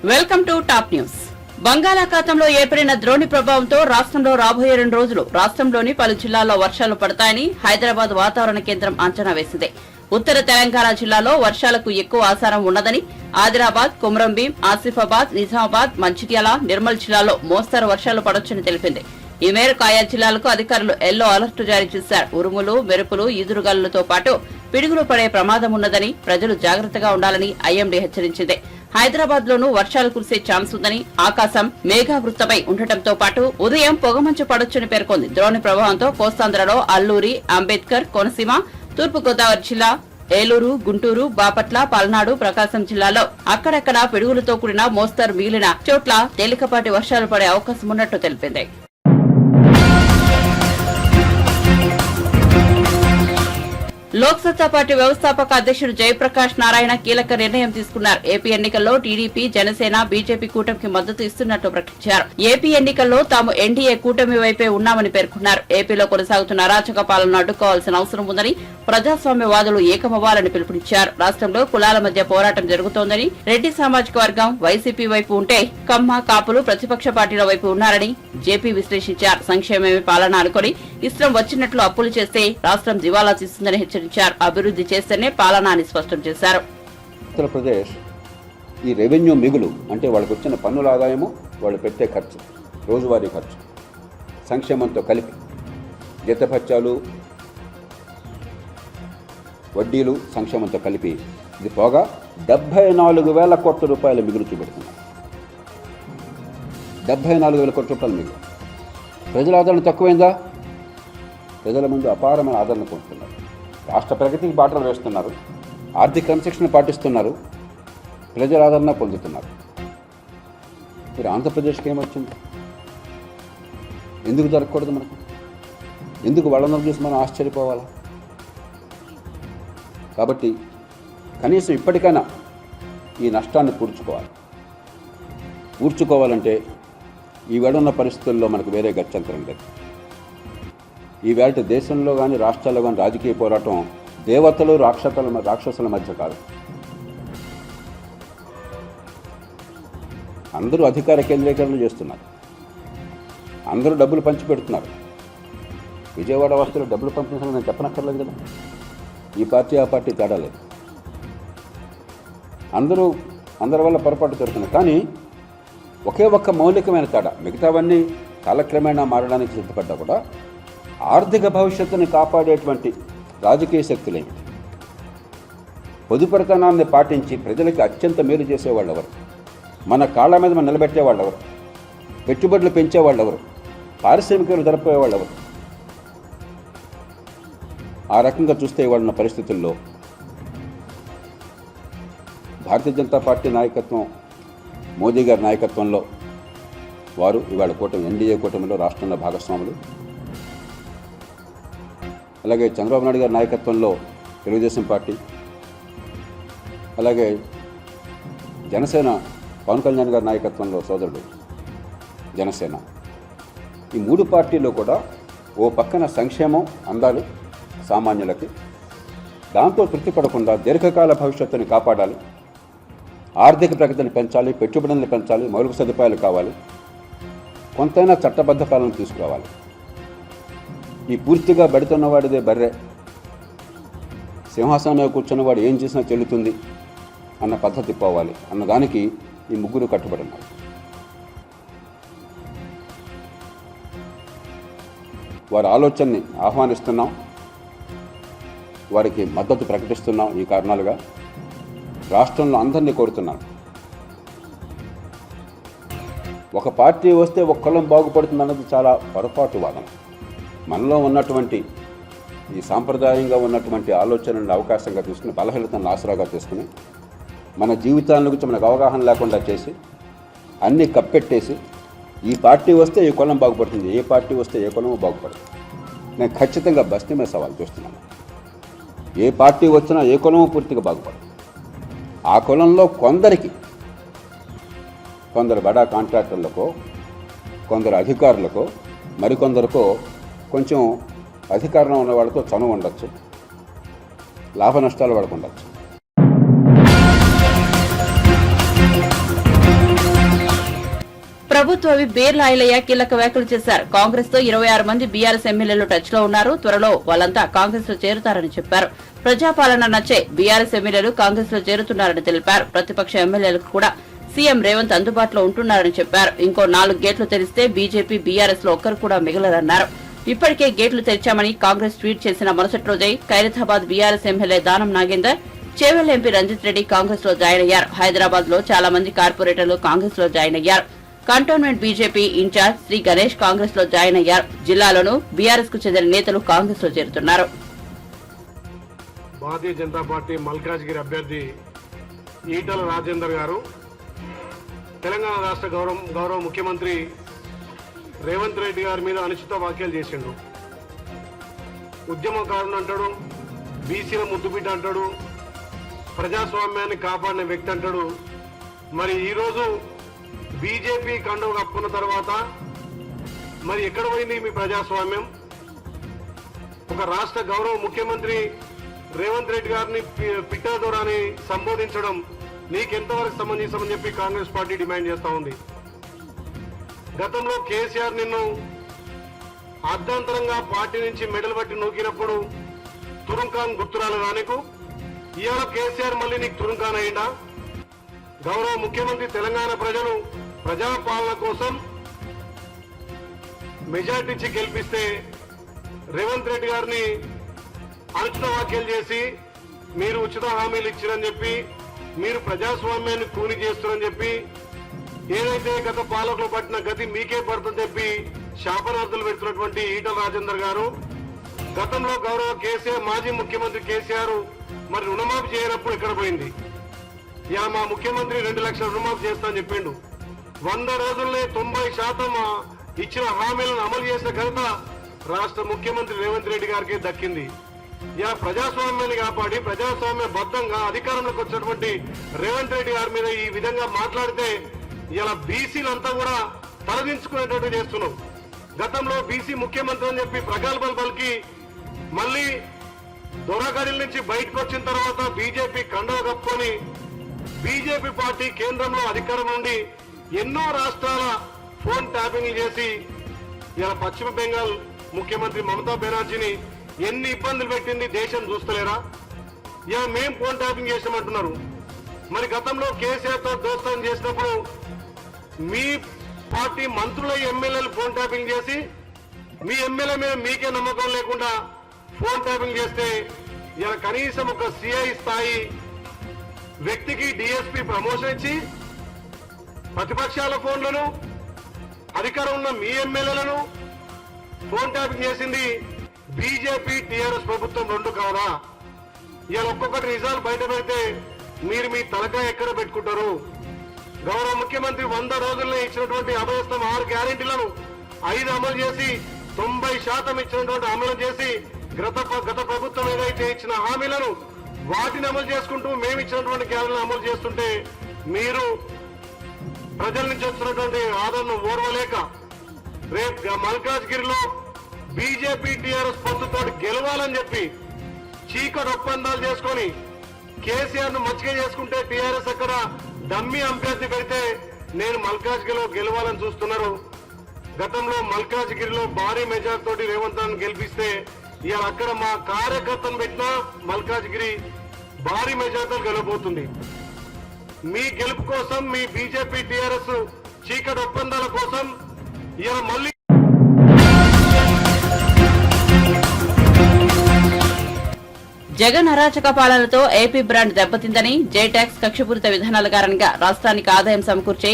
Welcome to top news. బంగాళాఖాతంలో ఏర్పడిన ద్రోణి ప్రభావంతో రాష్ట్రంలో రాబోయే 2 రోజులు రాష్ట్రంలోని పలు జిల్లాల్లో వర్షాలు పడతాయని హైదరాబాద్ వాతావరణ కేంద్రం అంచనా వేసింది. ఉత్తర తెలంగాణ జిల్లాలో వర్షాలకు ఎక్కువ ఆసారం ఉన్నదని, ఆదిలాబాద్, కొమరంభీం, ఆసిఫాబాద్, నిజామాబాద్, మంచిర్యాల, నిర్మల్ జిల్లాలో మోస్తరు వర్షాలు పడొచ్చని తెలిపింది. ఈ మేరకు ఆయా జిల్లాలకు అధికారులు ఎల్లో అలర్ట్ జారీ చేశారు. ఉరుములు, మెరుపులు, ఈదురుగాలులతో పాటు పిడుగులు పడే ప్రమాదం ఉన్నదని, ప్రజలు జాగ్రత్తగా ఉండాలని ఐఎండీ హెచ్చరించింది. హైదరాబాద్ లోనూ వర్షాలు కురిసే ఛాన్స్ ఉందని, ఆకాశం మేఘావృతమై ఉండటంతో పాటు ఉదయం పొగమంచు పడొచ్చని పేర్కొంది. ద్రోణి ప్రభావంతో కోస్తాంధ్రలో అల్లూరి, అంబేద్కర్, కోనసీమ, తూర్పుగోదావరి జిల్లా, ఏలూరు, గుంటూరు, బాపట్ల, పల్నాడు, ప్రకాశం జిల్లాలో అక్కడక్కడ పిడుగులతో కూడిన మోస్తరు, మిగిలిన చోట్ల తేలికపాటి వర్షాలు పడే అవకాశం ఉన్నట్టు తెలిపింది. లోక్ సత్తా పార్టీ వ్యవస్థాపక అధ్యక్షుడు జయప్రకాష్ నారాయణ కీలక నిర్ణయం తీసుకున్నారు. ఏపీ ఎన్నికల్లో టీడీపీ, జనసేన, బీజేపీ కూటమికి మద్దతు ఇస్తున్నట్టు ప్రకటించారు. ఏపీ ఎన్నికల్లో తాము ఎన్డీఏ కూటమి వైపే ఉన్నామని పేర్కొన్నారు. ఏపీలో కొనసాగుతున్న అరాచక పాలనను అడ్డుకోవాల్సిన అవసరం ఉందని, ప్రజాస్వామ్యవాదులు ఏకమవ్వాలని పిలుపునిచ్చారు. రాష్ట్రంలో కులాల మధ్య పోరాటం జరుగుతోందని, రెడ్డి సామాజిక వర్గం వైసీపీ వైపు ఉంటే కమ్మ, కాపులు ప్రతిపక్ష పార్టీల వైపు ఉన్నారని జేపీ విశ్లేషించారు. సంక్షేమమే పాలన అనుకుని ఇష్టం వచ్చినట్లు అప్పులు చేస్తే రాష్ట్రం దివాలా తీస్తుందని హెచ్చరించారు. అభివృద్ధి చేస్తేనే పాలన అని స్పష్టం చేశారు. ఉత్తరప్రదేశ్ ఈ రెవెన్యూ మిగులు అంటే వాళ్ళకి వచ్చిన పన్నుల ఆదాయము, వాళ్ళు పెట్టే ఖర్చు, రోజువారీ ఖర్చు, సంక్షేమంతో కలిపి జీతభత్యాలు, వడ్డీలు, సంక్షేమంతో కలిపి ఇది పోగా 74,000 కోట్ల రూపాయల మిగులు చూపెడుతున్నారు. 74,000 కోట్ల రూపాయల మిగులు. ప్రజల ఆదరణ తక్కువైందా? ప్రజల ముందు అపారమైన ఆదరణ పొందుతున్నారు. రాష్ట్ర ప్రగతికి బాటలు వేస్తున్నారు, ఆర్థిక క్రమశిక్షణ పాటిస్తున్నారు, ప్రజల ఆదరణ పొందుతున్నారు. మీరు ఆంధ్రప్రదేశ్కి ఏమొచ్చింది? ఎందుకు జరగకూడదు? మనకు ఎందుకు వాళ్ళందరూ చూసి మనం ఆశ్చర్యపోవాలా? కాబట్టి కనీసం ఇప్పటికైనా ఈ నష్టాన్ని పూడ్చుకోవాలంటే ఈ వేడున్న పరిస్థితుల్లో మనకు వేరే గత్యంతరం లేదు. ఈవేళ దేశంలో కానీ రాష్ట్రాల్లో కానీ రాజకీయ పోరాటం దేవతలు రాక్షసుల మధ్య కాదు. అందరూ అధికార కేంద్రీకరణ చేస్తున్నారు, అందరూ డబ్బులు పంచిపెడుతున్నారు. విజయవాడ వస్తువులు డబ్బులు పంపించాలని నేను చెప్పనక్కర్లేదు కదా. ఈ పార్టీ ఆ పార్టీ తేడా లేదు, అందరి వల్ల పొరపాటు జరుగుతున్నాయి. కానీ ఒకే ఒక్క మౌలికమైన తేడా, మిగతావన్నీ కాలక్రమేణా మారడానికి సిద్ధపడ్డా కూడా ఆర్థిక భవిష్యత్తుని కాపాడేటువంటి రాజకీయ శక్తులేమి, పొదుపరితనాన్ని పాటించి ప్రజలకి అత్యంత మేలు చేసేవాళ్ళు ఎవరు, మన కాళ్ళ మీద మనం నిలబెట్టేవాళ్ళు ఎవరు, పెట్టుబడులు పెంచేవాళ్ళు ఎవరు, పారిశ్రామికలు జరపేవాళ్ళు ఎవరు? ఆ రకంగా చూస్తే ఇవాళ ఉన్న పరిస్థితుల్లో భారతీయ జనతా పార్టీ నాయకత్వం, మోదీ గారి నాయకత్వంలో వారు ఇవాళ కూటమి, ఎన్డీఏ కూటమిలో రాష్ట్రంలో భాగస్వాములు. అలాగే చంద్రబాబు నాయుడు గారి నాయకత్వంలో తెలుగుదేశం పార్టీ, అలాగే జనసేన పవన్ కళ్యాణ్ గారి నాయకత్వంలో సోదరుడు జనసేన. ఈ 3 పార్టీలు కూడా ఓ పక్కన సంక్షేమం అందాలి సామాన్యులకి, దాంతో తృప్తి పడకుండా దీర్ఘకాల భవిష్యత్తుని కాపాడాలి, ఆర్థిక ప్రగతిని పెంచాలి, పెట్టుబడులను పెంచాలి, మౌలిక సదుపాయాలు కావాలి, కొంతైనా చట్టబద్ధ పాలన తీసుకురావాలి. ఈ పూర్తిగా బడితున్నవాడిదే బర్రె, సింహాసనం మీద కూర్చున్నవాడు ఏం చేసినా చెల్లుతుంది అన్న పద్ధతి పోవాలి అన్నదానికి ఈ 3 కట్టుబడి ఉన్నారు. వారి ఆలోచనని ఆహ్వానిస్తున్నాం, వారికి మద్దతు ప్రకటిస్తున్నాం. ఈ కారణాలుగా రాష్ట్రంలో అందరినీ కోరుతున్నాను, ఒక పార్టీ వస్తే ఒక కులం బాగుపడుతుంది అన్నది చాలా పొరపాటు వాదన. మనలో ఉన్నటువంటి ఈ సాంప్రదాయంగా ఉన్నటువంటి ఆలోచనలను అవకాశంగా తీసుకుని, బలహీనతను ఆసరాగా తీసుకుని, మన జీవితాల గురించి మనకు అవగాహన లేకుండా చేసి అన్నీ కప్పెట్టేసి ఈ పార్టీ వస్తే ఈ కులం బాగుపడుతుంది, ఏ పార్టీ వస్తే ఏ కులము బాగుపడుతుంది. నేను ఖచ్చితంగా బస్తీ మీద సవాల్ చేస్తున్నాను. ఏ పార్టీ వచ్చినా ఏ కులము పూర్తిగా బాగుపడదు. ఆ కులంలో కొందరు బడా కాంట్రాక్టర్లకో, కొందరు అధికారులకో, మరికొందరికో కొంచెం అధికారం ఉన్న వాళ్ళతో చనువు ఉండొచ్చు, లాభ నష్టాలు వాళ్ళకు ఉండొచ్చు. ప్రభుత్వ బీర్ల ఐలయ్య కీలక వ్యాఖ్యలు చేశారు. కాంగ్రెస్ తో 26 మంది బీఆర్ఎస్ ఎమ్మెల్యేలు టచ్ లో ఉన్నారు. త్వరలో వాళ్ళంతా కాంగ్రెస్ లో చేరుతారని చెప్పారు. ప్రజాపాలన నచ్చే బీఆర్ఎస్ ఎమ్మెల్యేలు కాంగ్రెస్ లో చేరుతున్నారని తెలిపారు. ప్రతిపక్ష ఎమ్మెల్యేలకు కూడా సీఎం రేవంత్ అందుబాటులో ఉంటున్నారని చెప్పారు. ఇంకో 4 గేట్లు తెరిస్తే బీజేపీ బీఆర్ఎస్ లో ఒక్కరు కూడా మిగలరన్నారు. ఇప్పటికే గేట్లు తెరిచామని కాంగ్రెస్ ట్వీట్ చేసిన మరుసటి రోజే Khairatabad BRS MLA Danam Nagender, Chevella MP Ranjith Reddy Congress లో జాయిన్ అయ్యారు. హైదరాబాద్ లో చాలా మంది కార్పొరేటర్లు కాంగ్రెస్ లో జాయిన్ అయ్యారు. Cantonment BJP incharge Shri Ganesh Congress లో జాయిన్ అయ్యారు. జిల్లాలోనూ బీఆర్ఎస్ కు చెందిన నేతలు కాంగ్రెస్ లో చేరుతున్నారు. భారతీయ జనతా పార్టీ మల్కాజ్గిరి అభ్యర్థి ఈటల రాజేందర్ గారు తెలంగాణ రాష్ట్ర గౌరవ ముఖ్యమంత్రి రేవంత్ రెడ్డి గారి మీద అనుచిత వ్యాఖ్యలు చేసిండు. ఉద్యమకారుడు అంటాడు, బీసీల ముద్దుబిడ్డ అంటాడు, ప్రజాస్వామ్యాన్ని కాపాడిన వ్యక్తి అంటాడు. మరి ఈరోజు బీజేపీ కండువ కప్పుకున్న తర్వాత మరి ఎక్కడ పోయింది మీ ప్రజాస్వామ్యం? ఒక రాష్ట్ర గౌరవ ముఖ్యమంత్రి రేవంత్ రెడ్డి గారిని పిట్టదొరని సంబోధించడం నీకెంతవరకు సమంజసమని చెప్పి కాంగ్రెస్ పార్టీ డిమాండ్ చేస్తా ఉంది. గతంలో కేసీఆర్ నిన్ను అర్ధాంతరంగా పార్టీ నుంచి మెడలు పట్టి నూకినప్పుడు తురుంకాన్ గుర్తురాలు రానికు ఇవాళ కేసీఆర్ మళ్ళీ నీకు తురుంకాన్ అయిందా? గౌరవ ముఖ్యమంత్రి తెలంగాణ ప్రజలు ప్రజాపాలన కోసం మెజార్టీ ఇచ్చి గెలిపిస్తే రేవంత్ రెడ్డి గారిని అనుచిత వ్యాఖ్యలు చేసి మీరు ఉచిత హామీలు ఇచ్చిరని చెప్పి, మీరు ప్రజాస్వామ్యాన్ని కూని చేస్తున్నారని చెప్పి, ఏదైతే గత పాలకులు పట్టిన గతి మీకే పడుతుందని చెప్పి శాపనార్థులు పెడుతున్నటువంటి ఈటల రాజేందర్ గారు గతంలో గౌరవ కేసీఆర్ మాజీ ముఖ్యమంత్రి కేసీఆర్ మరి రుణమాఫీ చేయనప్పుడు ఎక్కడ పోయింది? ఇలా మా ముఖ్యమంత్రి 2 లక్షల రుణమాఫీ చేస్తా అని చెప్పిండు. 100 రోజుల్లోనే 90% ఇచ్చిన హామీలను అమలు చేసిన ఘనత రాష్ట్ర ముఖ్యమంత్రి రేవంత్ రెడ్డి గారికి దక్కింది. ఇలా ప్రజాస్వామ్యాన్ని కాపాడి ప్రజాస్వామ్య బద్దంగా అధికారంలోకి వచ్చినటువంటి రేవంత్ రెడ్డి గారి మీద ఈ విధంగా మాట్లాడితే ఇలా బీసీలంతా కూడా తలదించుకునేటట్టు చేస్తున్నాం. గతంలో బీసీ ముఖ్యమంత్రి అని చెప్పి ప్రగల్భాలు పలికి మళ్ళీ దొరగడిల నుంచి బయటకు వచ్చిన తర్వాత బీజేపీ కండవ కప్పుకొని బీజేపీ పార్టీ కేంద్రంలో అధికారం నుండి ఎన్నో రాష్ట్రాల ఫోన్ ట్యాపింగ్ చేసి ఇలా పశ్చిమ బెంగాల్ ముఖ్యమంత్రి మమతా బెనర్జీని ఎన్ని ఇబ్బందులు పెట్టింది దేశం చూస్తలేరా? ఇలా మేం ఫోన్ ట్యాపింగ్ చేసామంటున్నారు. మరి గతంలో కేసీఆర్ తో దోస్తం చేసినప్పుడు మీ పార్టీ మంత్రుల ఎమ్మెల్యేలు ఫోన్ ట్యాపింగ్ చేసి మీ ఎమ్మెల్యే మీద మీకే నమ్మకం లేకుండా ఫోన్ ట్యాపింగ్ చేస్తే ఇలా కనీసం ఒక సిఐ స్థాయి వ్యక్తికి డిఎస్పీ ప్రమోషన్ ఇచ్చి ప్రతిపక్షాల ఫోన్లను అధికారం ఉన్న మీ ఎమ్మెల్యేలను ఫోన్ ట్యాపింగ్ చేసింది బీజేపీ టీఆర్ఎస్ ప్రభుత్వం 2 కాదా? ఇలా ఒక్కొక్కటి నిజాలు బయట పెడితే మీరు మీ తలకాయ ఎక్కడ పెట్టుకుంటారు? గౌరవ ముఖ్యమంత్రి 100 రోజుల్లో ఇచ్చినటువంటి అభయస్థం 6 గ్యారెంటీలను 5 అమలు చేసి 90% ఇచ్చినటువంటి అమలు చేసి గత ప్రభుత్వం ఏదైతే ఇచ్చిన హామీలను వాటిని అమలు చేసుకుంటూ మేము ఇచ్చినటువంటి గ్యారెంటీలను అమలు చేస్తుంటే మీరు ప్రజల నుంచి వస్తున్నటువంటి ఆదరణ ఓర్వలేక రేపు మల్కాజ్గిరిలో బీజేపీ టీఆర్ఎస్ పొత్తుతో గెలవాలని చెప్పి చీకటి ఒప్పందాలు చేసుకొని కేసీఆర్ ను మచ్చిక చేసుకుంటే టీఆర్ఎస్ అక్కడ డమ్మీ అభ్యర్థి పెడితే నేను మల్కాజ్గిరిలో గెలవాలని చూస్తున్నారు. గతంలో మల్కాజ్గిరిలో భారీ మెజార్టీ తోటి రేవంత్ రెడ్డిని గెలిపిస్తే ఇవాళ అక్కడ మా కార్యకర్తను పెట్టినా మల్కాజ్గిరి భారీ మెజార్టీలు గెలవబోతుంది. మీ గెలుపు కోసం మీ బీజేపీ టీఆర్ఎస్ చీకటి ఒప్పందాల కోసం ఇవాళ మళ్ళీ జగన్ అరాచక పాలనతో ఏపీ బ్రాండ్ దెబ్బతిందని, జేటాక్స్ కక్షపూరిత విధానాల కారణంగా రాష్ట్రానికి ఆదాయం సమకూర్చే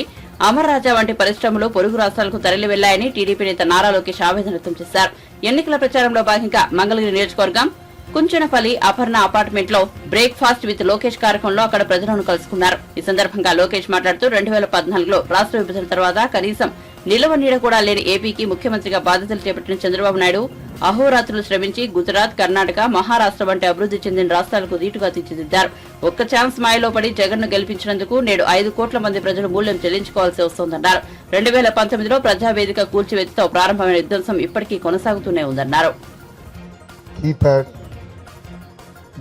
అమర్రాజా వంటి పరిశ్రమలు పొరుగు రాష్ట్రాలకు తరలి వెళ్లాయని టీడీపీ నేత నారా లోకేష్ ఆవేదన వ్యక్తం చేశారు. ఎన్నికల ప్రచారంలో భాగంగా మంగళగిరి నియోజకవర్గం కుంచనపల్లి అపర్ణ అపార్ట్మెంట్ లో బ్రేక్ఫాస్ట్ విత్ లోకేష్ కార్యక్రమంలో అక్కడ ప్రజలను కలుసుకున్నారు. ఈ సందర్భంగా లోకేష్ మాట్లాడుతూ 2014లో రాష్ట్ర విభజన తర్వాత కనీసం నిలవ నీడ కూడా లేని ఏపీకి ముఖ్యమంత్రిగా బాధ్యతలు చేపట్టిన చంద్రబాబు నాయుడు అహోరాత్రులు శ్రమించి గుజరాత్, కర్ణాటక, మహారాష్ట్ర వంటి అభివృద్ది చెందిన రాష్ట్రాలకు దీటుగా తీర్చిదిద్దారు. ఒక్క ఛాన్స్ మాయలో పడి జగన్ ను గెలిపించినందుకు నేడు 5 కోట్ల మంది ప్రజలు మూల్యం చెల్లించుకోవాల్సి వస్తోందన్నారు. 2019లో ప్రజావేదిక కూల్చివేతతో ప్రారంభమైన విధ్వంసం ఇప్పటికీ కొనసాగుతూనే ఉందన్నారు.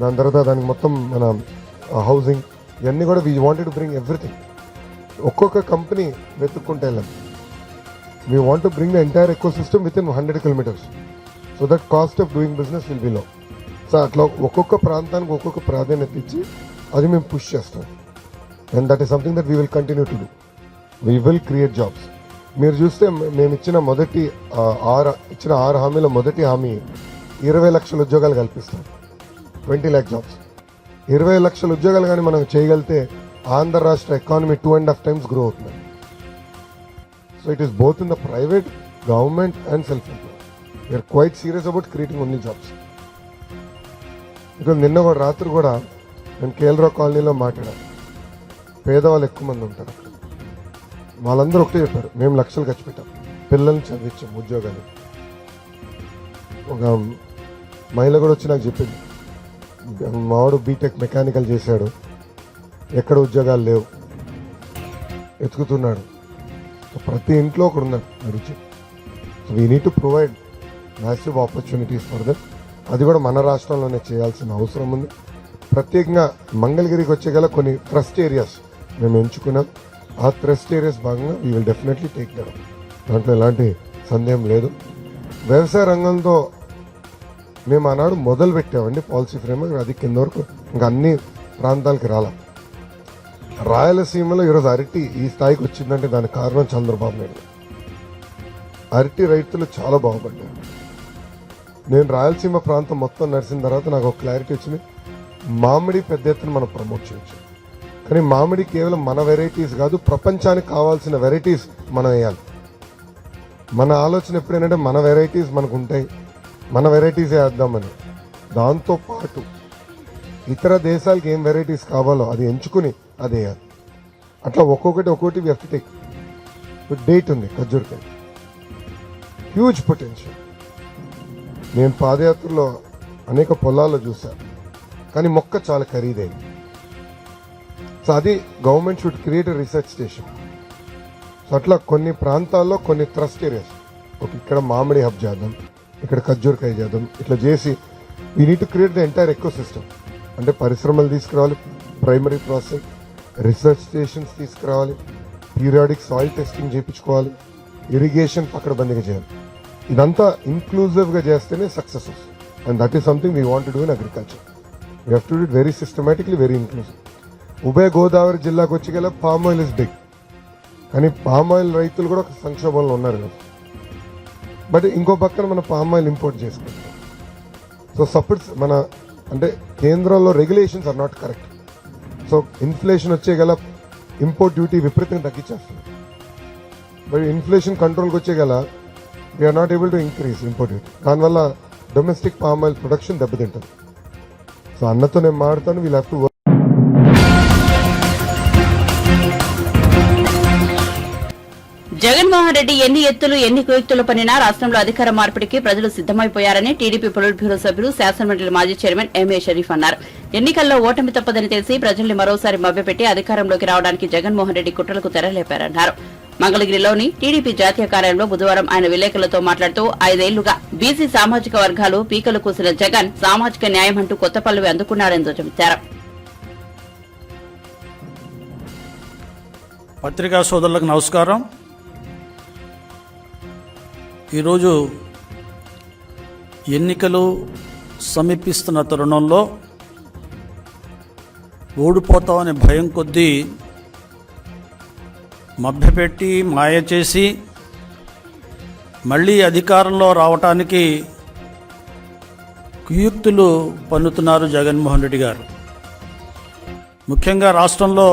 దాని తర్వాత దానికి మొత్తం మన హౌసింగ్ ఇవన్నీ కూడా we wanted to bring everything. ఒక్కొక్క కంపెనీ వెతుక్కుంటే వెళ్ళాం. We want to bring the entire ecosystem within 100 kilometers. So that cost of doing business will be low. So అట్లా ఒక్కొక్క ప్రాంతానికి ఒక్కొక్క ప్రాధాన్యత ఇచ్చి అది మేము పుష్ చేస్తాం. And that is something that we will continue to do. We will create jobs. మీరు చూస్తే మేము ఇచ్చిన 6 హామీల మొదటి హామీ 20 లక్షల ఉద్యోగాలు కల్పిస్తాం. 20 lakh జాబ్స్. 20 లక్షల ఉద్యోగాలు కానీ మనం చేయగలిగితే ఆంధ్ర రాష్ట్ర ఎకానమీ 2.5 times గ్రో అవుతుంది. So it is both in the private, government and self employ. We're quite serious about creating only jobs. ఇంకా నిన్న కూడా రాత్రి కూడా నేను కేఎల్రావు కాలనీలో మాట్లాడాను. పేదవాళ్ళు ఎక్కువ మంది ఉంటారు అక్కడ. వాళ్ళందరూ ఒకటే చెప్పారు, మేము లక్షలు ఖర్చు పెట్టాం, పిల్లల్ని చదివించాం ఉద్యోగాలు. ఒక మహిళ కూడా వచ్చి నాకు చెప్పింది, మావాడు బీటెక్ మెకానికల్ చేశాడు, ఎక్కడ ఉద్యోగాలు లేవు, ఎతుకుతున్నాడు. ప్రతి ఇంట్లో ఒకడు ఉన్నాడు రుచి. So we need to provide massive opportunities for that. అది కూడా మన రాష్ట్రంలోనే చేయాల్సిన అవసరం ఉంది. ప్రత్యేకంగా మంగళగిరికి వచ్చే గల కొన్ని ట్రస్ట్ ఏరియాస్ మేము ఎంచుకున్నాం. ఆ ట్రస్ట్ ఏరియాస్ భాగంగా we will definitely take that. దాంట్లో ఎలాంటి సందేహం లేదు. వ్యవసాయ రంగంతో మేము ఆనాడు మొదలు పెట్టామండి పాలసీ ఫ్రేమ్వర్క్. అది కింద వరకు ఇంకా అన్ని ప్రాంతాలకి రాలా. రాయలసీమలో ఈరోజు అరటి ఈ స్థాయికి వచ్చిందంటే దానికి కారణం చంద్రబాబు నాయుడు. అరటి రైతులు చాలా బాగుపడ్డారు. నేను రాయలసీమ ప్రాంతం మొత్తం నడిచిన తర్వాత నాకు ఒక క్లారిటీ వచ్చింది, మామిడి పెద్ద ఎత్తున మనం ప్రమోట్ చేయొచ్చు. కానీ మామిడి కేవలం మన వెరైటీస్ కాదు, ప్రపంచానికి కావాల్సిన వెరైటీస్ మనం వేయాలి. మన ఆలోచన ఎప్పుడేంటంటే మన వెరైటీస్ మనకు ఉంటాయి, మన వెరైటీస్ వేద్దామని. దాంతోపాటు ఇతర దేశాలకి ఏం వెరైటీస్ కావాలో అది ఎంచుకుని అది వేయాలి. అట్లా ఒక్కొక్కటి we have to take. Date ఉంది ఖర్జూర్కాయ, హ్యూజ్ పొటెన్షియల్. నేను పాదయాత్రలో అనేక పొలాల్లో చూశాను, కానీ మొక్క చాలా ఖరీదైంది. సో అది government should create research station. So అట్లా కొన్ని ప్రాంతాల్లో కొన్ని ట్రస్ట్ ఏరియాస్, ఇక్కడ మామిడి హబ్ చేద్దాం, ఇక్కడ ఖర్జూర్కాయ చేద్దాం, ఇట్లా చేసి we need to create the entire eco system. అంటే పరిశ్రమలు తీసుకురావాలి, ప్రైమరీ ప్రాసెసింగ్, రీసెర్చ్ స్టేషన్స్ తీసుకురావాలి, పీరియాడిక్ సాయిల్ టెస్టింగ్ చేయించుకోవాలి, ఇరిగేషన్ పకడ్బందీగా చేయాలి. ఇదంతా ఇంక్లూజివ్గా చేస్తేనే సక్సెస్ వస్తుంది. And that is something we want to do in agriculture. We have to do it very systematically, very inclusive. ఉభయ గోదావరి జిల్లాకు వచ్చి గల పామ్ ఆయిల్ ఇస్ బిగ్, కానీ పామ్ ఆయిల్ రైతులు కూడా ఒక సంక్షోభంలో ఉన్నారు కదా. బట్ ఇంకో పక్కన మన పామ్ ఆయిల్ ఇంపోర్ట్ చేసుకుంటాం. సో సపోర్ట్స్ మన అంటే కేంద్రంలో regulations are not correct. So inflation వచ్చే గల ఇంపోర్ట్ డ్యూటీ విపరీతంగా తగ్గించేస్తుంది. బట్ ఇన్ఫ్లేషన్ కంట్రోల్కి వచ్చే గల we're not able to increase import duty. దానివల్ల డొమెస్టిక్ పామ్ ఆయిల్ ప్రొడక్షన్ దెబ్బతింటుంది. సో అన్నతో నేను మాట్లాడతాను, we'll have to work. Jaganmohan Reddy ఎన్ని ఎత్తులు ఎన్ని కుయుక్తులు పనినా రాష్ట్రంలో అధికార మార్పిడికి ప్రజలు సిద్దమైపోయారని టీడీపీ పొలిట్ బ్యూరో సభ్యులు శాసనమండలి మాజీ చైర్మన్ ఎంఏ షరీఫ్ అన్నారు. ఎన్నికల్లో ఓటమి తప్పదని తెలిసి ప్రజల్ని మరోసారి మభ్యపెట్టి అధికారంలోకి రావడానికి జగన్మోహన్ రెడ్డి కుట్రలకు తెరలేపారన్నారు. మంగళగిరిలోని టీడీపీ జాతీయ కార్యాలయంలో బుధవారం ఆయన విలేకరులతో మాట్లాడుతూ 5 ఏళ్లుగా బీసీ సామాజిక వర్గాలు పీకలు కూసిన జగన్ సామాజిక న్యాయం అంటూ కొత్త పల్లవి అందుకున్నారని ధ్వజమెత్తారు. పత్రికా సోదరులకు నమస్కారం. ఈరోజు ఎన్నికలు సమీపిస్తున్న తరుణంలో ఓడిపోతామనే భయం కొద్దీ మభ్యపెట్టి మాయ చేసి మళ్ళీ అధికారంలో రావటానికి కుయుక్తులు పన్నుతున్నారు జగన్మోహన్ రెడ్డి గారు. ముఖ్యంగా రాష్ట్రంలో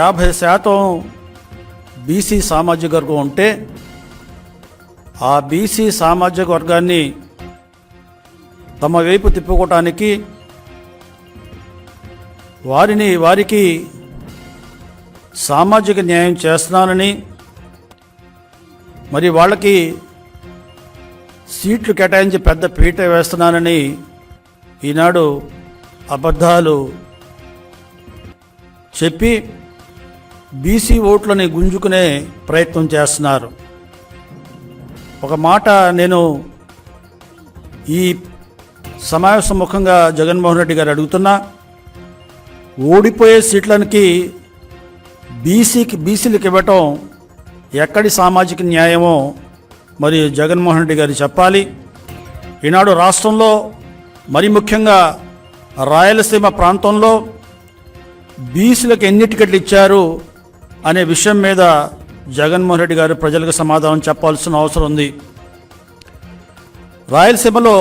50% బీసీ సామాజిక వర్గం ఉంటే ఆ బీసీ సామాజిక వర్గాన్ని తమ వైపు తిప్పుకోవటానికి వారికి సామాజిక న్యాయం చేస్తున్నానని, మరి వాళ్ళకి సీట్లు కేటాయించి పెద్ద పీట వేస్తున్నానని ఈనాడు అబద్ధాలు చెప్పి బీసీ ఓట్లని గుంజుకునే ప్రయత్నం చేస్తున్నారు. ఒక మాట నేను ఈ సమావేశం ముఖంగా జగన్మోహన్ రెడ్డి గారు అడుగుతున్నా, ఓడిపోయే సీట్లకి బీసీలకు ఇవ్వటం ఎక్కడి సామాజిక న్యాయమో మరి జగన్మోహన్ రెడ్డి గారు చెప్పాలి. ఈనాడు రాష్ట్రంలో మరి ముఖ్యంగా రాయలసీమ ప్రాంతంలో బీసీలకు ఎన్ని టికెట్లు ఇచ్చారు అనే విషయం మీద జగన్మోహన్ రెడ్డి గారు ప్రజలకు సమాధానం చెప్పాల్సిన అవసరం ఉంది. రాయలసీమలో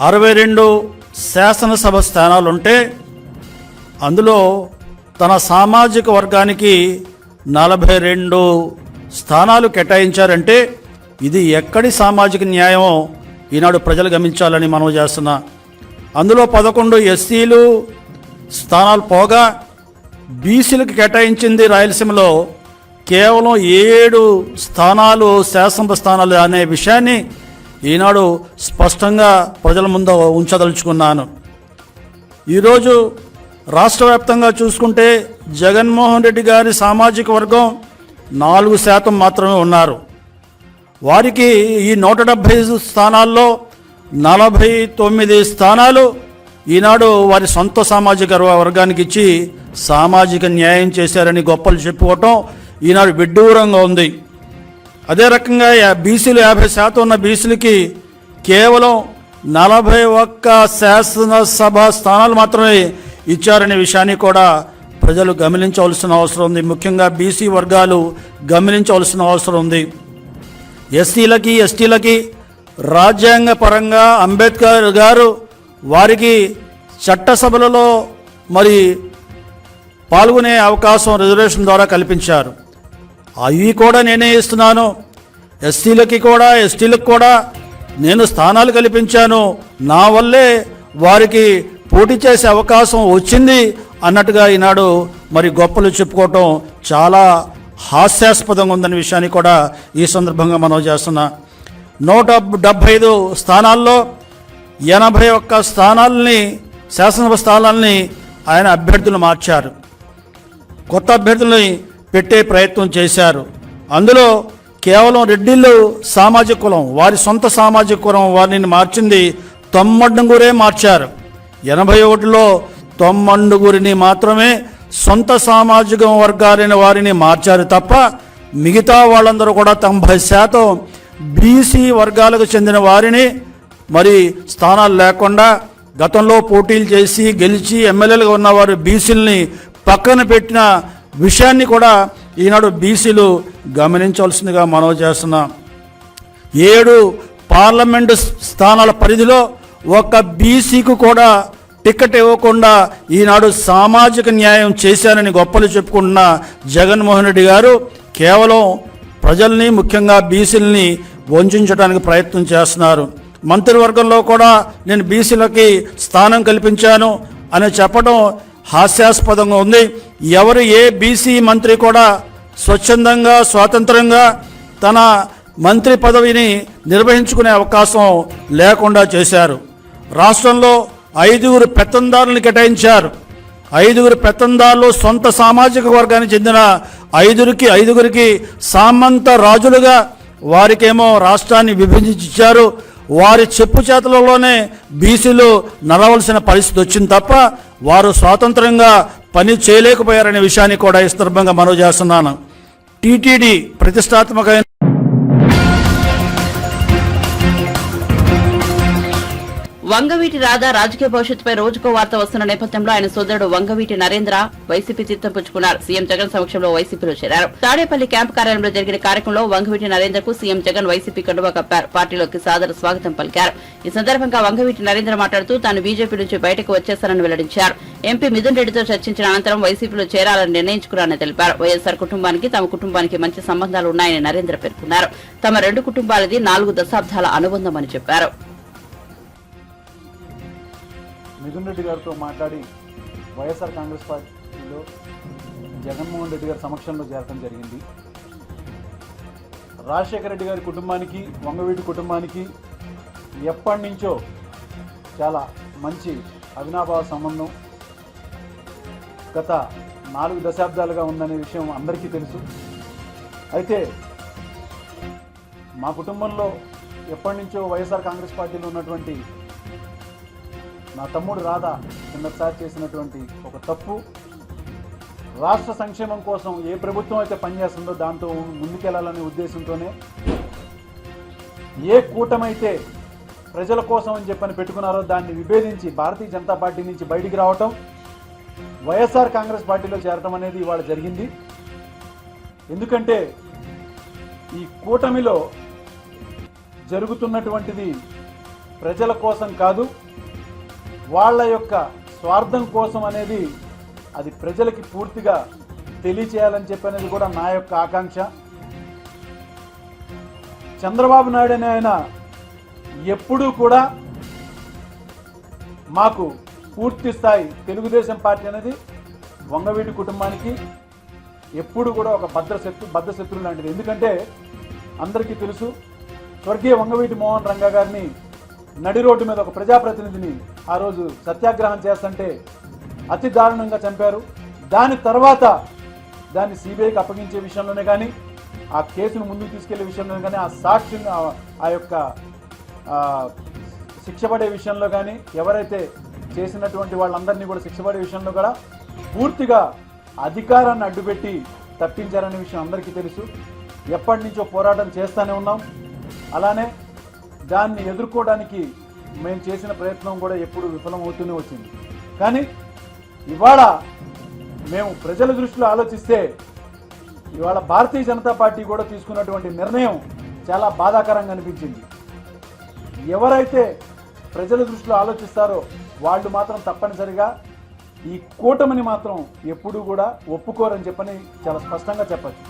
62 శాసనసభ స్థానాలుంటే అందులో తన సామాజిక వర్గానికి 42 స్థానాలు కేటాయించారంటే ఇది ఎక్కడి సామాజిక న్యాయమో ఈనాడు ప్రజలు గమనించాలని మనం చేస్తున్నా. అందులో 11 ఎస్సీలు స్థానాలు పోగా బీసీలకు కేటాయించింది రాయలసీమలో కేవలం 7 స్థానాలు, శాసనసభ స్థానాలు అనే విషయాన్ని ఈనాడు స్పష్టంగా ప్రజల ముందు ఉంచదలుచుకున్నాను. ఈరోజు రాష్ట్ర వ్యాప్తంగా చూసుకుంటే జగన్మోహన్ రెడ్డి గారి సామాజిక వర్గం 4% మాత్రమే ఉన్నారు. వారికి ఈ 175 స్థానాల్లో 49 స్థానాలు ఈనాడు వారి సొంత సామాజిక వర్గానికి ఇచ్చి సామాజిక న్యాయం చేశారని గొప్పలు చెప్పుకోవటం ఈనాడు విడ్డూరంగా ఉంది. అదే రకంగా బీసీలు 50% ఉన్న బీసీలకి కేవలం 41 శాసనసభ స్థానాలు మాత్రమే ఇచ్చారనే విషయాన్ని కూడా ప్రజలు గమనించవలసిన అవసరం ఉంది. ముఖ్యంగా బీసీ వర్గాలు గమనించవలసిన అవసరం ఉంది. ఎస్సీలకి, ఎస్టీలకి రాజ్యాంగ పరంగా అంబేద్కర్ గారు వారికి చట్టసభలలో మరి పాల్గొనే అవకాశం రిజర్వేషన్ ద్వారా కల్పించారు. అవి కూడా నేనే ఇస్తున్నాను. ఎస్సీలకి కూడా, ఎస్టీలకు కూడా నేను స్థానాలు కల్పించాను. నా వల్లే వారికి పోటీ చేసే అవకాశం వచ్చింది అన్నట్టుగా ఈనాడు మరి గొప్పలు చెప్పుకోవటం చాలా హాస్యాస్పదంగా ఉందనే విషయాన్ని కూడా ఈ సందర్భంగా మనం చేస్తున్నా. 175 స్థానాల్లో 81 స్థానాలని, శాసనసభ స్థానాలని ఆయన అభ్యర్థులు మార్చారు. కొత్త అభ్యర్థుల్ని పెట్టే ప్రయత్నం చేశారు. అందులో కేవలం రెడ్డిళ్ళు సామాజిక కులం, వారి సొంత సామాజిక కులం వారిని మార్చింది 9 మార్చారు. 81లో 9 మాత్రమే సొంత సామాజిక వర్గాలైన వారిని మార్చారు తప్ప మిగతా వాళ్ళందరూ కూడా 90% బీసీ వర్గాలకు చెందిన వారిని మరి స్థానాలు లేకుండా గతంలో పోటీలు చేసి గెలిచి ఎమ్మెల్యేలుగా ఉన్నవారు బీసీలని పక్కన పెట్టిన విషయాన్ని కూడా ఈనాడు బీసీలు గమనించవలసిందిగా మనవి చేస్తున్నాం. 7 పార్లమెంటు స్థానాల పరిధిలో ఒక బీసీకి కూడా టికెట్ ఇవ్వకుండా ఈనాడు సామాజిక న్యాయం చేశారని గొప్పలు చెప్పుకుంటున్న జగన్మోహన్ రెడ్డి గారు కేవలం ప్రజల్ని, ముఖ్యంగా బీసీలని వంచడానికి ప్రయత్నం చేస్తున్నారు. మంత్రివర్గంలో కూడా నేను బీసీలకి స్థానం కల్పించాను అని చెప్పడం హాస్యాస్పదంగా ఉంది. ఎవరు ఏ బీసీ మంత్రి కూడా స్వచ్ఛందంగా, స్వాతంత్రంగా తన మంత్రి పదవిని నిర్వహించుకునే అవకాశం లేకుండా చేశారు. రాష్ట్రంలో 5 పెత్తందారులను కేటాయించారు. 5 పెత్తందారులు సొంత సామాజిక వర్గానికి చెందిన 5గురికి సామంత రాజులుగా వారికేమో రాష్ట్రాన్ని విభజించారు. వారి చెప్పు చేతలలోనే బీసీలు నడవలసిన పరిస్థితి వచ్చింది తప్ప వారు స్వాతంత్రంగా పని చేయలేకపోయారనే విషయాన్ని కూడా ఈ సందర్భంగా మనవి చేస్తున్నాను. టీటీడీ ప్రతిష్టాత్మకమైన వంగవీటి రాధా రాజకీయ భవిష్యత్తుపై రోజుకో వార్త వస్తున్న నేపథ్యంలో ఆయన సోదరుడు వంగవీటి నరేంద్ర వైసీపీ తీర్థం పుచ్చుకున్నారు. సీఎం జగన్ సమక్షంలో వైసీపీలో చేరారు. తాడేపల్లి క్యాంపు కార్యాలయంలో జరిగిన కార్యక్రమంలో వంగవీటి నరేంద్రకు సీఎం జగన్ వైసీపీ కండువా కప్పారు. పార్టీలోకి సాదర స్వాగతం పలికారు. ఈ సందర్భంగా వంగవీటి నరేంద్ర మాట్లాడుతూ తాను బీజేపీ నుంచి బయటకు వచ్చేస్తారని వెల్లడించారు. ఎంపీ మిథున్ రెడ్డితో చర్చించిన అనంతరం వైసీపీలో చేరాలని నిర్ణయించుకున్నారని తెలిపారు. వైఎస్సార్ కుటుంబానికి, తమ కుటుంబానికి మంచి సంబంధాలు ఉన్నాయని నరేంద్ర పేర్కొన్నారు. తమ 2 కుటుంబాలది 4 దశాబ్దాల అనుబంధమని చెప్పారు. మిథున్ రెడ్డి గారితో మాట్లాడి వైఎస్ఆర్ కాంగ్రెస్ పార్టీలో జగన్మోహన్ రెడ్డి గారి సమక్షంలో చేరడం జరిగింది. రాజశేఖర రెడ్డి గారి కుటుంబానికి, వంగవీటి కుటుంబానికి ఎప్పటి నుంచో చాలా మంచి అవినాభావ సంబంధం గత 4 దశాబ్దాలుగా ఉందనే విషయం అందరికీ తెలుసు. అయితే మా కుటుంబంలో ఎప్పటి నుంచో వైఎస్ఆర్ కాంగ్రెస్ పార్టీలో ఉన్నటువంటి నా తమ్ముడు రాధా కిందసారి చేసినటువంటి ఒక తప్పు రాష్ట్ర సంక్షేమం కోసం ఏ ప్రభుత్వం అయితే పనిచేస్తుందో దాంతో ముందుకెళ్లాలనే ఉద్దేశంతోనే ఏ కూటమైతే ప్రజల కోసం అని చెప్పని పెట్టుకున్నారో దాన్ని విభేదించి భారతీయ జనతా పార్టీ నుంచి బయటికి రావటం, వైఎస్ఆర్ కాంగ్రెస్ పార్టీలో చేరటం అనేది ఇవాళ జరిగింది. ఎందుకంటే ఈ కూటమిలో జరుగుతున్నటువంటిది ప్రజల కోసం కాదు, వాళ్ళ యొక్క స్వార్థం కోసం అనేది అది ప్రజలకి పూర్తిగా తెలియచేయాలని చెప్పనేది కూడా నా యొక్క ఆకాంక్ష. చంద్రబాబు నాయుడు అనే ఆయన ఎప్పుడూ కూడా మాకు పూర్తి స్థాయి తెలుగుదేశం పార్టీ అనేది వంగవీటి కుటుంబానికి ఎప్పుడు కూడా ఒక బద్ధశత్రువు లాంటిది. ఎందుకంటే అందరికీ తెలుసు, స్వర్గీయ వంగవీటి మోహన్ రంగా గారిని నడి రోడ్డు మీద ఒక ప్రజాప్రతినిధిని ఆ రోజు సత్యాగ్రహం చేస్తుంటే అతి దారుణంగా చంపారు. దాని తర్వాత దాన్ని సిబిఐకి అప్పగించే విషయంలోనే కానీ, ఆ కేసును ముందుకు తీసుకెళ్లే విషయంలోనే కానీ, ఆ సాక్షి ఆ యొక్క శిక్ష పడే విషయంలో కానీ, ఎవరైతే చేసినటువంటి వాళ్ళందరినీ కూడా శిక్ష పడే విషయంలో కూడా పూర్తిగా అధికారాన్ని అడ్డుపెట్టి తప్పించారనే విషయం అందరికీ తెలుసు. ఎప్పటి నుంచో పోరాటం చేస్తూనే ఉన్నాం. అలానే దాన్ని ఎదుర్కోవడానికి మేము చేసిన ప్రయత్నం కూడా ఎప్పుడు విఫలమవుతూనే వచ్చింది. కానీ ఇవాళ మేము ప్రజల దృష్టిలో ఆలోచిస్తే ఇవాళ భారతీయ జనతా పార్టీ కూడా తీసుకున్నటువంటి నిర్ణయం చాలా బాధాకరంగా అనిపించింది. ఎవరైతే ప్రజల దృష్టిలో ఆలోచిస్తారో వాళ్ళు మాత్రం తప్పనిసరిగా ఈ కూటమిని మాత్రం ఎప్పుడూ కూడా ఒప్పుకోరని చెప్పని చాలా స్పష్టంగా చెప్పచ్చు.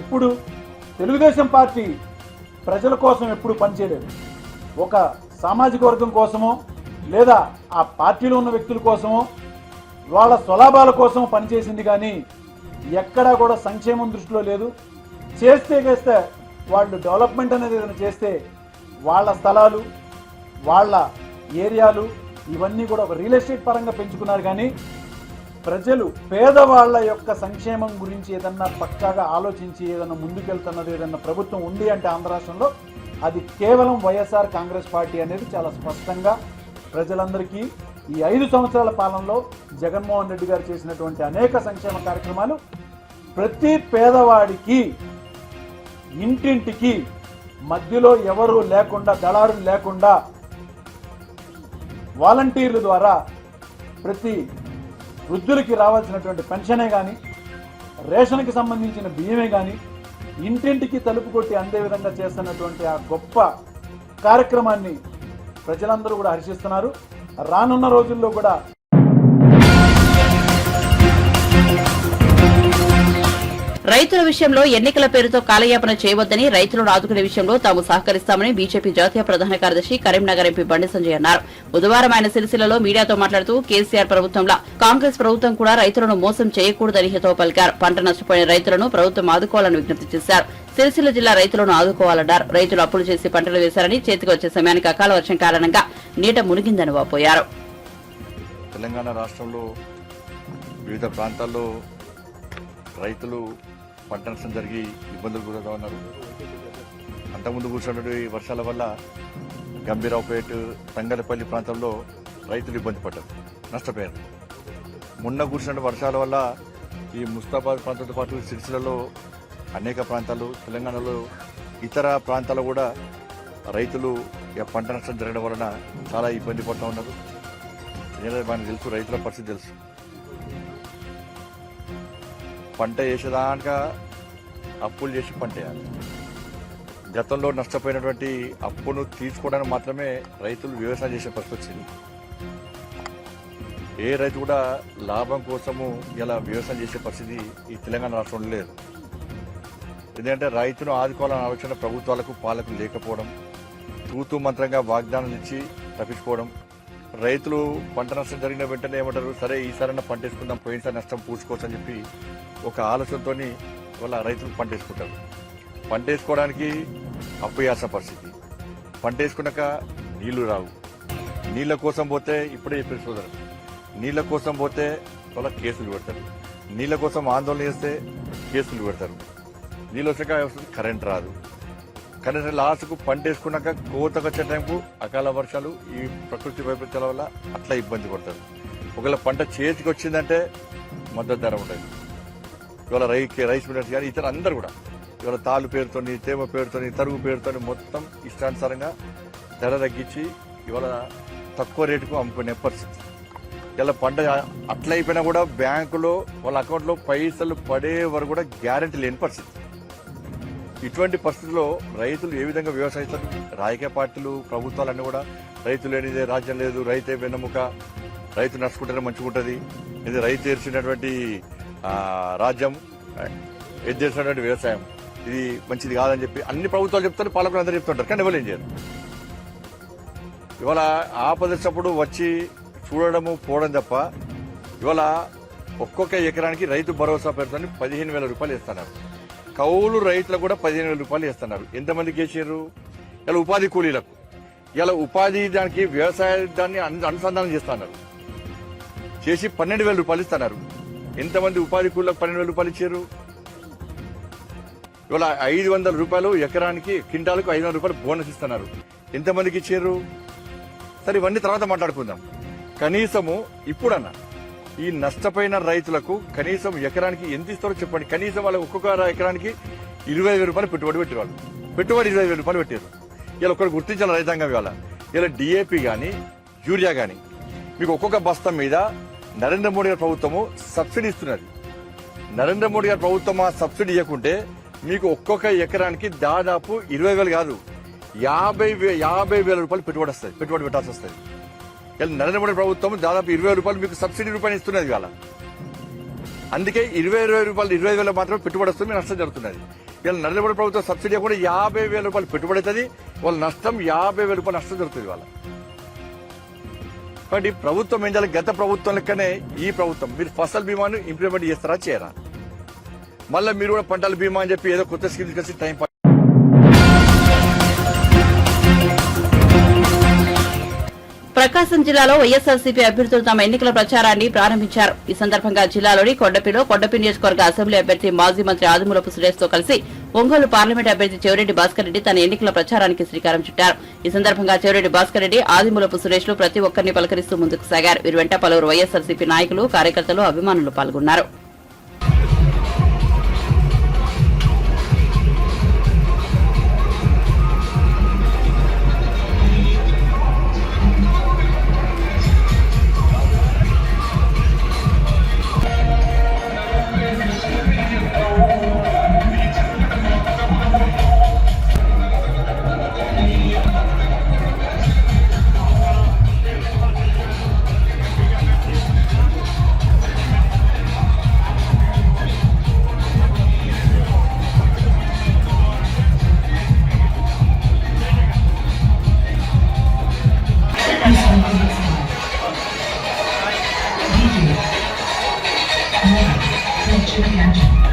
ఎప్పుడు తెలుగుదేశం పార్టీ ప్రజల కోసం ఎప్పుడు పనిచేయలేదు. ఒక సామాజిక వర్గం కోసమో లేదా ఆ పార్టీలో ఉన్న వ్యక్తుల కోసమో వాళ్ళ స్వలాభాల కోసం పనిచేసింది కానీ ఎక్కడా కూడా సంక్షేమం దృష్టిలో లేదు. చేస్తే వాళ్ళు డెవలప్మెంట్ అనేది ఏదైనా చేస్తే వాళ్ళ స్థలాలు, వాళ్ళ ఏరియాలు ఇవన్నీ కూడా ఒక రియల్ ఎస్టేట్ పరంగా పెంచుకున్నారు. కానీ ప్రజలు పేదవాళ్ల యొక్క సంక్షేమం గురించి ఏదన్నా పక్కాగా ఆలోచించి ఏదన్నా ముందుకెళ్తున్నది ఏదన్నా ప్రభుత్వం ఉంది అంటే ఆంధ్ర రాష్ట్రంలో అది కేవలం వైఎస్ఆర్ కాంగ్రెస్ పార్టీ అనేది చాలా స్పష్టంగా ప్రజలందరికీ ఈ 5 సంవత్సరాల పాలనలో జగన్మోహన్ రెడ్డి గారు చేసినటువంటి అనేక సంక్షేమ కార్యక్రమాలు ప్రతి పేదవాడికి ఇంటింటికి మధ్యలో ఎవరు లేకుండా, దళారులు లేకుండా వాలంటీర్ల ద్వారా ప్రతి వృద్ధులకి రావాల్సినటువంటి పెన్షనే కానీ, రేషన్కి సంబంధించిన బియ్యమే కానీ ఇంటింటికి తలుపు కొట్టి అందే విధంగా చేస్తున్నటువంటి ఆ గొప్ప కార్యక్రమాన్ని ప్రజలందరూ కూడా హర్షిస్తున్నారు. రానున్న రోజుల్లో కూడా రైతుల విషయంలో ఎన్నికల పేరుతో కాలయాపన చేయవద్దని, రైతులను ఆదుకునే విషయంలో తాము సహకరిస్తామని బీజేపీ జాతీయ ప్రధాన కార్యదర్శి కరీంనగర్ ఎంపీ బండి సంజయ్ అన్నారు. బుధవారం ఆయన సిరిసిల్లలో మీడియాతో మాట్లాడుతూ కేసీఆర్ ప్రభుత్వంలా కాంగ్రెస్ ప్రభుత్వం కూడా రైతులను మోసం చేయకూడదని హితవు పలికారు. పంట నష్టపోయిన రైతులను ప్రభుత్వం ఆదుకోవాలని విజ్ఞప్తి చేశారు. సిరిసిల్ల జిల్లా రైతులను ఆదుకోవాలన్నారు. రైతులు అప్పులు చేసి పంటలు వేశారని, చేతికి వచ్చే సమయానికి అకాల వర్షం కారణంగా నీట మునిగిందని వాపోయారు. తెలంగాణ రాష్ట్రంలో వివిధ ప్రాంతాల్లో రైతులు పంట నష్టం జరిగి ఇబ్బందులు గురవుతా ఉన్నారు. అంతకుముందు కూర్చున్నటువంటి వర్షాల వల్ల గంభీరావుపేట, తంగలపల్లి ప్రాంతంలో రైతులు ఇబ్బంది పడ్డారు, నష్టపోయారు. మొన్న కూర్చున్న వర్షాల వల్ల ఈ ముస్తాబాద్ ప్రాంతంతో పాటు సిరిసిల్లలో అనేక ప్రాంతాలు, తెలంగాణలో ఇతర ప్రాంతాల్లో కూడా రైతులు పంట నష్టం జరగడం వలన చాలా ఇబ్బంది పడుతూ ఉన్నారు. మనకు తెలుసు, రైతుల పరిస్థితి తెలుసు. పంట వేసేదాకా అప్పులు చేసి పంట వేయాలి. గతంలో నష్టపోయినటువంటి అప్పును తీర్చుకోవడానికి మాత్రమే రైతులు వ్యవసాయం చేసే పరిస్థితి వచ్చింది. ఏ రైతు కూడా లాభం కోసము ఇలా వ్యవసాయం చేసే పరిస్థితి ఈ తెలంగాణ రాష్ట్రంలో లేదు. ఎందుకంటే రైతును ఆదుకోవాలనే ఆలోచన ప్రభుత్వాలకు, పాలకులు లేకపోవడం, తూతూ మంత్రంగా వాగ్దానాలు ఇచ్చి తప్పించుకోవడం. రైతులు పంట నష్టం జరిగిన వెంటనే ఏమంటారు, సరే ఈసారైనా పంట వేసుకుందాం, పోయినసారి నష్టం పూడ్చుకోవచ్చు అని చెప్పి ఒక ఆలోచనతో వాళ్ళ రైతులు పంట వేసుకుంటారు. పంట వేసుకోవడానికి అప్పు చేయాల్సిన పరిస్థితి. పంట వేసుకున్నాక నీళ్లు రావు. నీళ్ల కోసం పోతే ఇప్పుడే చెప్పారు సోదరు, నీళ్ల కోసం పోతే వాళ్ళ కేసులు పెడతారు. నీళ్ల కోసం ఆందోళన చేస్తే కేసులు పెడతారు. నీళ్ళు వచ్చాక కరెంట్ రాదు. కనీసం లాస్ట్కు పంట వేసుకున్నాక కోతకు వచ్చే టైంకు అకాల వర్షాలు, ఈ ప్రకృతి వైపరీత్యాల వల్ల అట్లా ఇబ్బంది పడతారు. ఒకవేళ పంట చేతికి వచ్చిందంటే మద్దతు ధర ఉండదు. ఇవాళ రైస్ మిల్లర్స్ కానీ ఇతర అందరూ కూడా ఇవాళ తాళ్ళు పేరుతోని, తేమ పేరుతోని, తరుగు పేరుతోని మొత్తం ఇష్టానుసారంగా ధర తగ్గించి ఇవాళ తక్కువ రేటుకు అమ్ముకునే పరిస్థితి. ఇలా పంట అట్లా అయిపోయినా కూడా బ్యాంకులో వాళ్ళ అకౌంట్లో పైసలు పడే వరకు కూడా గ్యారెంటీ లేని పరిస్థితి. ఇటువంటి పరిస్థితుల్లో రైతులు ఏ విధంగా వ్యవసాయిస్తారు? రాజకీయ పార్టీలు, ప్రభుత్వాలన్నీ కూడా రైతు లేనిదే రాజ్యం లేదు, రైతే వెన్నెముక, రైతు నడుచుకుంటేనే మంచిగుంటుంది, ఇది రైతు తెరిచినటువంటి రాజ్యం, ఎద్దేసినటువంటి వ్యవసాయం ఇది మంచిది కాదని చెప్పి అన్ని ప్రభుత్వాలు చెప్తారు, పాలకులు అందరూ చెప్తుంటారు, కానీ ఎవరు ఏం చేయరు. ఇవాళ ఆపదప్పుడు వచ్చి చూడడము పోవడం తప్ప ఇవాళ ఒక్కొక్క ఎకరానికి రైతు భరోసా పేరుతో 15,000 రూపాయలు ఇస్తున్నారు. కౌలు రైతులకు కూడా 15,000 రూపాయలు ఇస్తున్నారు. ఎంతమందికి వేసారు? ఇలా ఉపాధి కూలీలకు, ఇలా ఉపాధి దానికి వ్యవసాయ దాన్ని అనుసంధానం చేస్తున్నారు, చేసి 12,000 రూపాయలు ఇస్తున్నారు. ఎంతమంది ఉపాధి కూలీలకు 12,000 రూపాయలు ఇచ్చారు? ఇవాళ 500 రూపాయలు ఎకరానికి, క్వింటాలకు 500 రూపాయలు బోనస్ ఇస్తున్నారు. ఎంతమందికి ఇచ్చారు? సరే, ఇవన్నీ తర్వాత మాట్లాడుకుందాం. కనీసము ఇప్పుడన్నా ఈ నష్టపోయిన రైతులకు కనీసం ఎకరానికి ఎంత ఇస్తారో చెప్పండి. కనీసం వాళ్ళ ఒక్కొక్క ఎకరానికి 25,000 రూపాయలు పెట్టుబడి పెట్టేవాళ్ళు, పెట్టుబడి 25,000 రూపాయలు పెట్టారు. ఇలా ఒకరు గుర్తించాలి రైతాంగం. ఇవాళ ఇలా డిఏపి కానీ యూరియా కానీ మీకు ఒక్కొక్క బస్తా మీద నరేంద్ర మోడీ గారి ప్రభుత్వము సబ్సిడీ ఇస్తున్నది. నరేంద్ర మోడీ గారి ప్రభుత్వం ఆ సబ్సిడీ ఇవ్వకుంటే మీకు ఒక్కొక్క ఎకరానికి దాదాపు 20,000 కాదు 50,000 రూపాయలు పెట్టుబడి పెట్టాల్సి వస్తుంది. ఇలా నరేంద్ర మోడీ ప్రభుత్వం దాదాపు 20,000 రూపాయలు మీకు సబ్సిడీ రూపాయలు ఇస్తున్నది ఇవాళ. అందుకే 20,000 రూపాయలు 20,000 మాత్రమే పెట్టుబడి వస్తుంది, నష్టం జరుగుతున్నది. ఇలా నరేంద్ర మోడీ ప్రభుత్వం సబ్సిడీ కూడా 50,000 రూపాయలు పెట్టుబడి అవుతుంది, వాళ్ళ నష్టం 50,000 రూపాయలు నష్టం జరుగుతుంది ఇవాళ. కాబట్టి ప్రభుత్వం ఏం చేయాలి? గత ప్రభుత్వం లెక్కనే ఈ ప్రభుత్వం మీరు ఫసల్ బీమాను ఇంప్లిమెంట్ చేస్తారా, చేయరా? మళ్ళీ మీరు కూడా పంటల బీమా అని చెప్పి ఏదో కొత్త స్కీమ్ తీసుకొచ్చి టైం ప్రకాశం జిల్లాలో వైఎస్ఆర్సీపీ అభ్యర్థులు తమ ఎన్నికల ప్రచారాన్ని ప్రారంభించారు. ఈ సందర్భంగా జిల్లాలోని కొండపి నియోజకవర్గ అసెంబ్లీ అభ్యర్థి మాజీ మంత్రి ఆదిమూలపు సురేష్ తో కలిసి ఒంగోలు పార్లమెంట్ అభ్యర్థి చెవిరెడ్డి భాస్కర్ రెడ్డి తన ఎన్నికల ప్రచారానికి శ్రీకారం చుట్టారు. ఈ సందర్భంగా చెవిరెడ్డి భాస్కర్ రెడ్డి, ఆదిమూలపు సురేష్ లు ప్రతి ఒక్కరిని పలకరిస్తూ ముందుకు సాగారు. వీరి వెంట పలువురు వైఎస్ఆర్సీపీ నాయకులు, కార్యకర్తలు, అభిమానులు పాల్గొన్నారు. DJ. Thank you.